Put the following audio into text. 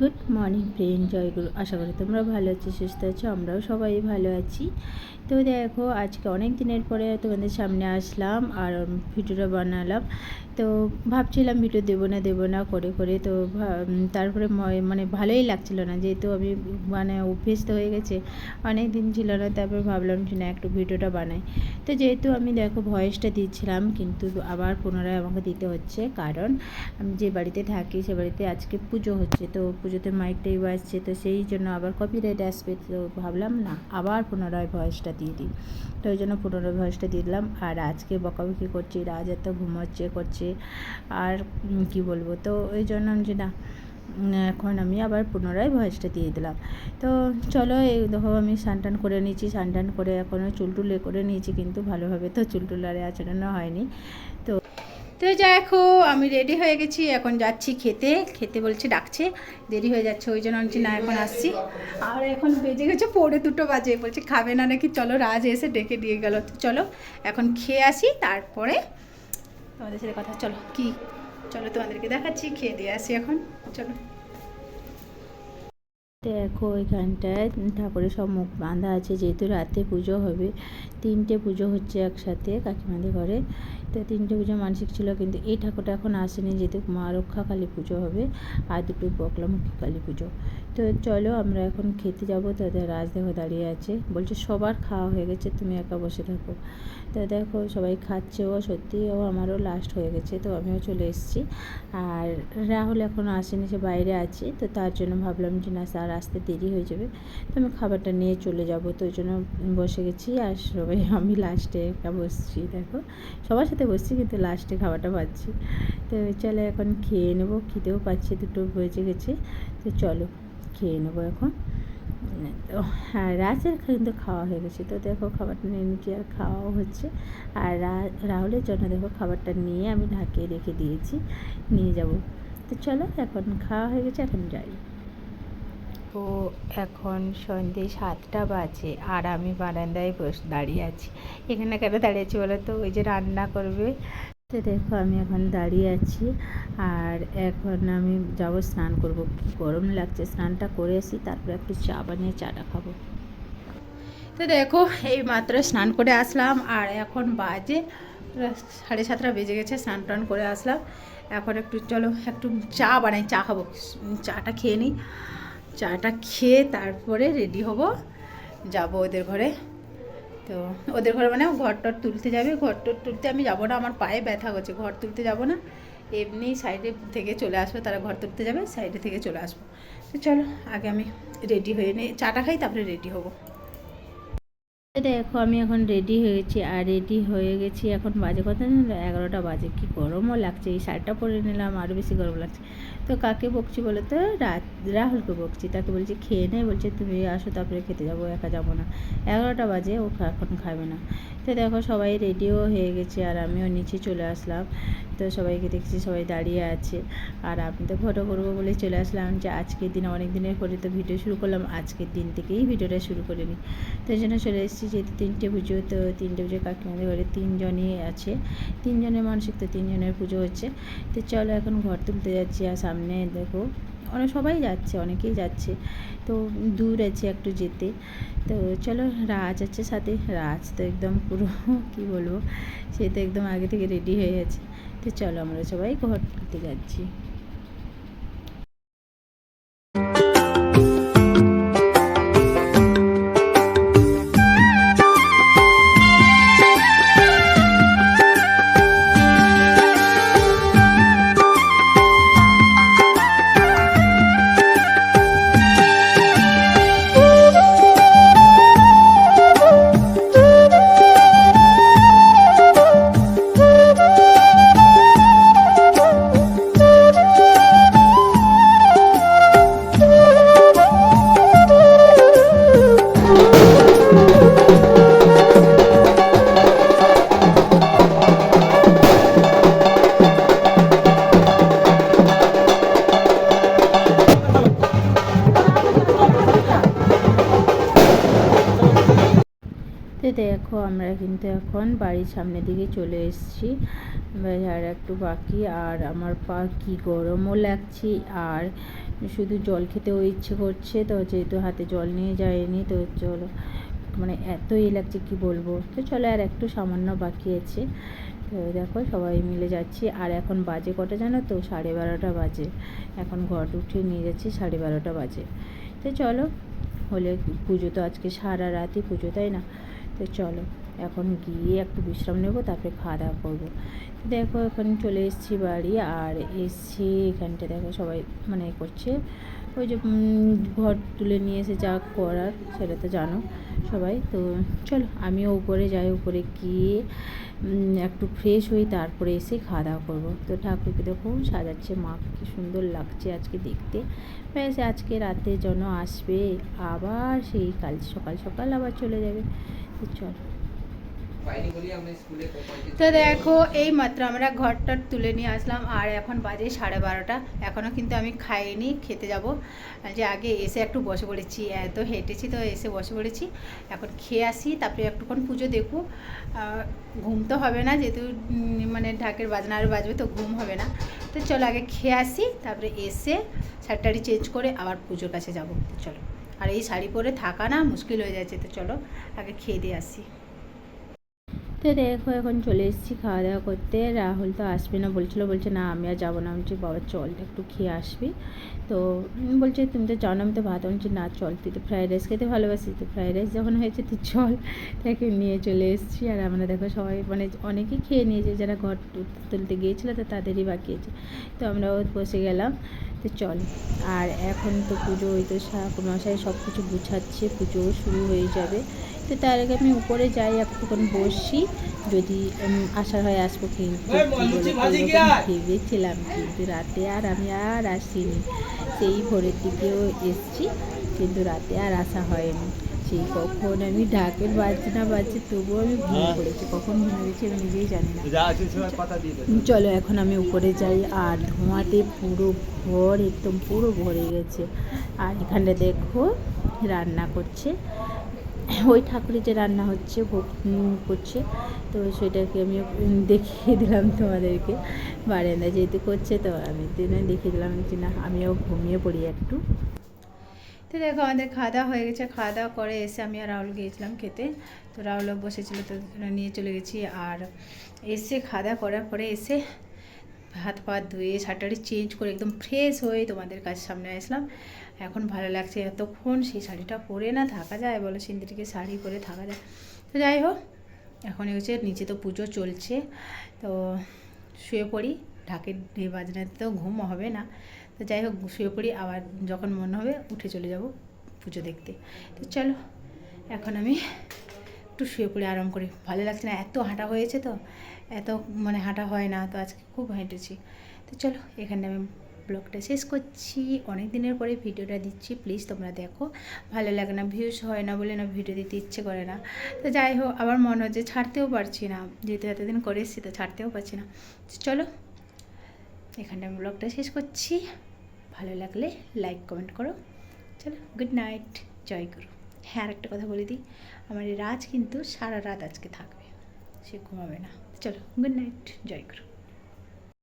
Good morning friend, জয়গুরু। আশা করি তোমরা ভালো আছো, সুস্থ আছো। আমরাও সবাই ভালো আছি। তো দেখো, আজকে অনেক দিনের পরে তোমাদের সামনে আসলাম আর ভিডিওটা বানালাম। তো ভাবছিলাম ভিডিও দেবো না করে করে, তো তারপরে মানে ভালোই লাগছিল না, যেহেতু আমি মানে অভ্যস্ত হয়ে গেছে, অনেক দিন ছিল না। তারপর ভাবলাম যে না, একটু ভিডিওটা বানাই। তো যেহেতু আমি দেখো ভয়েসটা দিচ্ছিলাম, কিন্তু আবার পুনরায় আমাকে দিতে হচ্ছে, কারণ আমি যে বাড়িতে থাকি সে বাড়িতে আজকে পুজো হচ্ছে। তো পুজোতে মাইকটাই বাজছে, তো সেই জন্য আবার কপিরাইট আসবে। তো ভাবলাম না, আবার পুনরায় ভয়েসটা দিয়ে দিই। তো ওই জন্য পুনরায় ভয়েসটা দিয়ে দিলাম। আর আজকে বকাবকি করছি, রাজ এত ঘুমোচ্ছে করছে, আর কি বলবো। তো ওই জন্য আমি যে না, এখন আমি আবার পুনরায় ভয়েসটা দিয়ে দিলাম। তো চলো, এই দেখো আমি স্নান করে নিয়েছি। স্নান করে এখনও চুলটুল করে নিয়েছি, কিন্তু ভালোভাবে তো চুলটুল আর আচরণও হয়নি। তো দেখো, আমি রেডি হয়ে গেছি, এখন যাচ্ছি খেতে বলছে, ডাকছে। দেরি হয়ে যাচ্ছে, ওই জন্য আমি না এখন আসছি। আর এখন বেজে গেছে 2:45 বাজে, বলছে খাবে না নাকি। চলো, রাজ এসে ডেকে দিয়ে গেল। তো চলো এখন খেয়ে আসি, তারপরে তোমাদের সাথে কথা। চলো তোমাদেরকে দেখাচ্ছি, খেয়ে দিয়ে আসি এখন। চলো। দেখো, ওইখানটায় ঠাকুরের সব মুখ বাঁধা আছে, যেহেতু রাতে পুজো হবে। 3টে পুজো হচ্ছে একসাথে কাকিমাদের ঘরে। তো 3টে পুজো মানসিক ছিল, কিন্তু এই ঠাকুরটা এখন আসেনি, যেহেতু মা রক্ষা কালী পুজো হবে আর 2টো বকলামুখী কালী পুজো। তো চলো আমরা এখন খেতে যাবো। তাদের রাজ দেখো দাঁড়িয়ে আছে, বলছে সবার খাওয়া হয়ে গেছে, তুমি একা বসে থাকো। তো দেখো সবাই খাচ্ছে, ও সত্যি ও আমারও লাস্ট হয়ে গেছে, তো আমিও চলে এসেছি। আর রাহুল এখনও আসেনি, সে বাইরে আছে। তো তার জন্য ভাবলাম যে না, স্যার আসতে দেরি হয়ে যাবে, তো আমি খাবারটা নিয়ে চলে যাব। তো ওই জন্য বসে গেছি, আর সবাই আমি লাস্টে একা বসছি। দেখো সবার সাথে বসছি, কিন্তু লাস্টে খাবারটা পাচ্ছি। তো চলো এখন খেয়ে নেবো, খেতেও পাচ্ছি, 2টো বেজে গেছে। তো চলো খেয়ে নেবো এখন। তো হ্যাঁ, রাজের কিন্তু খাওয়া হয়ে গেছে। তো দেখো খাবারটা নিয়ে নিচ্ছি, আর খাওয়াও হচ্ছে। আর রাহুলের জন্য দেখো খাবারটা নিয়ে আমি ঢাকিয়ে রেখে দিয়েছি, নিয়ে যাব। তো চলো, এখন খাওয়া হয়ে গেছে, এখন যাই। তো এখন সন্ধ্যে 7টা বাজে, আর আমি বারান্দায় দাঁড়িয়ে আছি। এখানে কেন দাঁড়িয়ে আছি বলো তো, ওই যে রান্না করবে। তো দেখো আমি এখন দাঁড়িয়ে আছি, আর এখন আমি যাবো স্নান করব। কি গরম লাগছে, স্নানটা করে আসি, তারপরে একটু চা বানিয়ে চাটা খাবো। তো দেখো এই মাত্র স্নান করে আসলাম, আর এখন বাজে 7:30 বেজে গেছে। স্নান টান করে আসলাম, এখন একটু চলো একটু চা বানাই, চা খাবো। চাটা খেয়ে নিই, চাটা খেয়ে তারপরে রেডি হব, যাব ওদের ঘরে। তো ওদের ঘরে মানে ঘর টর তুলতে যাবে। ঘর টর তুলতে আমি যাবো না, আমার পায়ে ব্যথা করছে, ঘর তুলতে যাব না। এমনি সাইডে থেকে চলে আসবো, তারা ঘর তুলতে যাবে, সাইডে থেকে চলে আসবো। তো চলো আগে আমি রেডি হয়ে নিই, চাটা খাই, তারপরে রেডি হবো। দেখো আমি এখন রেডি হয়েছি, আর রেডি হয়ে গেছি। এখন বাজে কত জানো? 11টা বাজে। কি গরমও লাগছে, এই শাড়িটা পরে নিলাম, আরও বেশি গরম লাগছে। তো কাকে বকছি বলে তো, রাহুলকে বকছি। তাকে বলছি খেয়ে নেই, বলছে তুমি আসো তারপরে খেতে যাবো, একা যাবো না। 11টা বাজে, ও এখন খাবে না। তো দেখো সবাই রেডিও হয়ে গেছে, আর আমিও নিচে চলে আসলাম। তো সবাইকে দেখছি, সবাই দাঁড়িয়ে আছে, আর আমি তো ফটো করবো বলে চলে আসলাম। যে আজকের দিন, অনেক দিনের পরে তো ভিডিও শুরু করলাম, আজকের দিন থেকেই ভিডিওটা শুরু করে নিই। তো এই জন্য চলে এসেছি, যেহেতু 3টে পুজো। তো 3টে পুজো কাকিমাদের ঘরে 3জনই আছে, 3জনের মানসিক, তো 3জনের পুজো হচ্ছে। তো চলো এখন ঘর তুলতে যাচ্ছি, আর সামনে দেখো সবাই যাচ্ছে, অনেকেই যাচ্ছে। তো দূর আছে একটু যেতে। তো চলো, রাজ আছে সাথে। রাজ তো একদম পুরো কি বলবো, সে তো একদম আগে থেকে রেডি হয়ে আছে। তো চলো আমরা সবাই ঘর তুলতে যাচ্ছি। তো দেখো আমরা কিন্তু এখন বাড়ির সামনের দিকে চলে এসেছি, আর একটু বাকি। আর আমার পা কি গরমও লাগছে, আর শুধু জল খেতেও ইচ্ছে করছে, তো যেহেতু হাতে জল নিয়ে যায়নি, তো চলো মানে এতই লাগছে কি বলবো। তো চলো আর একটু সামান্য বাকি আছে। তো দেখো সবাই মিলে যাচ্ছি। আর এখন বাজে কটা জানো তো, 12:30 বাজে। এখন ঘট উঠিয়ে নিয়ে যাচ্ছি, 12:30 বাজে। তো চলো, হলে পুজো তো আজকে সারা রাতই পুজো, তাই না? তো চলো এখন গিয়ে একটু বিশ্রাম নেবো, তারপরে খাওয়া দাওয়া করবো। দেখো এখন চলে এসেছি বাড়ি, আর এসছি এখানটা দেখো সবাই মানে করছে ওই যে ঘর তুলে নিয়ে এসে যা করার সেটা তো জানো সবাই। তো চলো আমিও উপরে যাই, উপরে গিয়ে একটু ফ্রেশ হই, তারপরে এসে খাওয়া দাওয়া করবো। তো ঠাকুরকে দেখো সাজাচ্ছে মা, কী সুন্দর লাগছে আজকে দেখতে। ব্যাস আজকে রাতে যেন আসবে, আবার সেই কাল সকাল সকাল আবার চলে যাবে। তো চলো। তো দেখো এই মাত্র আমরা ঘরটা তুলে নিয়ে আসলাম, আর এখন বাজে 12:30। এখনও কিন্তু আমি খাইনি, খেতে যাব। যে আগে এসে একটু বসে পড়েছি, এত হেঁটেছি তো এসে বসে পড়েছি। এখন খেয়ে আসি, তারপরে একটুক্ষণ পুজো দেখব। ঘুম তো হবে না, যেহেতু মানে ঢাকের বাজনা আর বাজবে, তো ঘুম হবে না। তো চলো আগে খেয়ে আসি, তারপরে এসে শাড়ি চেঞ্জ করে আবার পুজোর কাছে যাব। চলো, আর এই শাড়ি পরে থাকা না মুশকিল হয়ে যাচ্ছে। তো চলো আগে খেয়ে দিয়ে আসি। তো দেখো এখন চলে এসেছি খাওয়া দাওয়া করতে। রাহুল তো আসবে না বলছে না আমি আর যাবো না। আমি বলছি বাবা চল একটু খেয়ে আসবি। তো বলছে তুমি তো জানো আমি তো ভাত, বলছি না চল, তুই তো ফ্রাইড রাইস খেতে ভালোবাসি, তো ফ্রাইড রাইস যখন হয়েছে তুই চল। তাকে নিয়ে চলে এসেছি। আর আমরা দেখো সবাই মানে অনেকেই খেয়ে নিয়েছে, যারা ঘর তুলতে গিয়েছিলো তো তাদেরই বাকি আছে। তো আমরাও বসে গেলাম। তো চল, আর এখন তো পুজো, ওই তো ঠাকুরমশাই সব কিছু গুছাচ্ছে, পুজোও শুরু হয়ে যাবে। তো তার আগে আমি উপরে যাই, একটুক্ষণ বসি, যদি আসার হয় আসবো। কিন্তু ভেবেছিলাম, কিন্তু রাতে আর আমি আর আসিনি। সেই ভোরের দিকেও এসছি, কিন্তু রাতে আর আসা হয়নি। সেই কখন আমি ঢাকের বাজনা বাজছে, তবুও আমি ঘুমিয়ে পড়েছি। কখন ঘুমিয়ে গেছি আমি নিজেই জানি না। চলো এখন আমি উপরে যাই, আর ধোঁয়াতে পুরো ঘর একদম পুরো ভরে গেছে। আর এখানটা দেখো রান্না করছে, ওই ঠাকুরের যে রান্না হচ্ছে ভোগ করছে, তো সেটাকে আমি দেখিয়ে দিলাম তোমাদেরকে। বারান্দা যেহেতু করছে, তো আমি দেখিয়ে দিলাম যে না আমিও ঘুমিয়ে পড়ি একটু। তো দেখো আমাদের খাওয়া দাওয়া হয়ে গেছে। খাওয়া দাওয়া করে এসে আমি আর রাহুল গিয়েছিলাম খেতে। তো রাহুলও বসেছিলো, তো নিয়ে চলে গেছি। আর এসে খাওয়া দাওয়া করার পরে এসে হাত পা ধুয়ে শাড়িটাড়ি চেঞ্জ করে একদম ফ্রেশ হয়ে তোমাদের কাছে সামনে আসলাম। এখন ভালো লাগছে, এতক্ষণ সেই শাড়িটা পরে না থাকা যায় বলো, সিন্দিটিকে শাড়ি পরে থাকা যায়। তো যাই হোক, এখন হচ্ছে নিচে তো পুজো চলছে, তো শুয়ে পড়ি। ঢাকের বাজনাতে তো ঘুম হবে না। তো যাই হোক শুয়ে পড়ি, আবার যখন মনে হবে উঠে চলে যাব পুজো দেখতে। তো চলো এখন আমি একটু শুয়ে পড়ে আরাম করি, ভালো লাগছে না, এত হাঁটা হয়েছে তো, এত মানে হাঁটা হয় না, তো আজকে খুব হেঁটেছি। তো চলো এখানে আমি ব্লগটা শেষ করছি। অনেক দিনের পরে ভিডিওটা দিচ্ছি, প্লিজ তোমরা দেখো। ভালো লাগে না, ভিউজ হয় না বলে না ভিডিও দিতে ইচ্ছে করে না। তো যাই হোক আবার মনে হচ্ছে ছাড়তেও পারছি না, যেহেতু এতদিন করে এসেছি তো ছাড়তেও পারছি না। তো চলো এখানে আমি ব্লগটা শেষ করছি। ভালো লাগলে লাইক কমেন্ট করো। চলো গুড নাইট, জয় গুরু। হ্যাঁ আর একটা কথা বলে দিই, আমার রাজ কিন্তু সারা রাত আজকে থাকবে, সে ঘুমাবে না। চলো গুড নাইট, জয় গুরু।